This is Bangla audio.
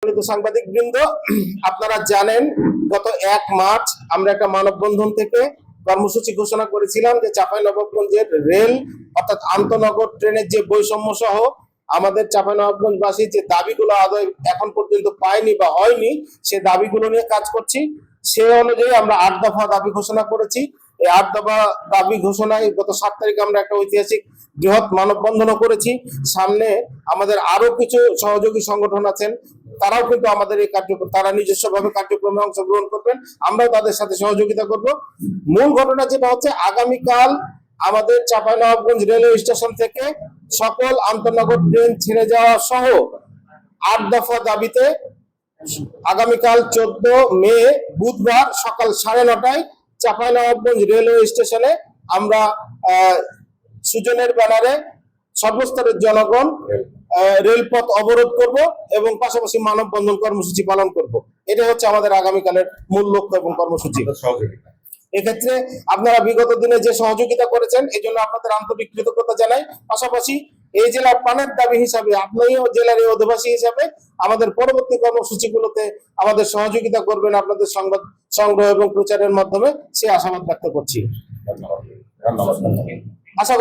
সাংবাদিক বৃন্দ, আপনারা জানেন গত 1 মার্চ আমরা একটা মানববন্ধন থেকে কর্মসূচি ঘোষণা করেছিলাম যে চাঁপাইনবাবগঞ্জের রেল অর্থাৎ আন্তনগর ট্রেনের যে বৈষম্য সহ আমাদের চাঁপাইনবাবগঞ্জবাসী যে দাবিগুলো আদায় এখন পর্যন্ত পায়নি বা হয়নি, সে দাবিগুলো নিয়ে কাজ করছি। সে অনুযায়ী আমরা 8 দফা দাবি ঘোষণা করেছি। এই 8 দফা দাবি ঘোষণায় গত 7 তারিখে আমরা একটা ঐতিহাসিক বৃহৎ মানববন্ধনও করেছি। সামনে আমাদের আরো কিছু সহযোগী সংগঠন আছেন, তারাও কিন্তু আমাদের এই তারা নিজস্বভাবে কার্যক্রমে অংশগ্রহণ করবেন, আমরাও তাদের সাথে সহযোগিতা করব। মূল ঘটনা যেটা হচ্ছে, আগামীকাল আমাদের চাঁপাইনবাবগঞ্জ রেলওয়ে স্টেশন থেকে সকল আন্তনগর ট্রেন ছেড়ে যাওয়া সহ 8 দফা দাবিতে আগামীকাল 14 মে বুধবার সকাল 9:30টায় চাঁপাইনবাবগঞ্জ রেলওয়ে স্টেশনে আমরা সুজনের ব্যানারে সর্বস্তরের জনগণ রেলপথ অবরোধ করব এবং পাশাপাশি মানববন্ধন কর্মসূচি পালন করব। এটা হচ্ছে আমাদের আগামীকালের মূল লক্ষ্য এবং কর্মসূচি। এক্ষেত্রে আপনারা বিগত দিনে যে সহযোগিতা করেছেন, এই জন্য আপনাদের আন্তরিক কৃতজ্ঞতা জানাই। পাশাপাশি এই জেলার প্রাণের দাবি হিসাবে, আপনিও জেলার এই অধিবাসী হিসাবে আমাদের পরবর্তী কর্মসূচিগুলোতে আমাদের সহযোগিতা করবেন আপনাদের সংবাদ সংগ্রহ এবং প্রচারের মাধ্যমে, সে আশাবাদ ব্যক্ত করছি। ধন্যবাদ।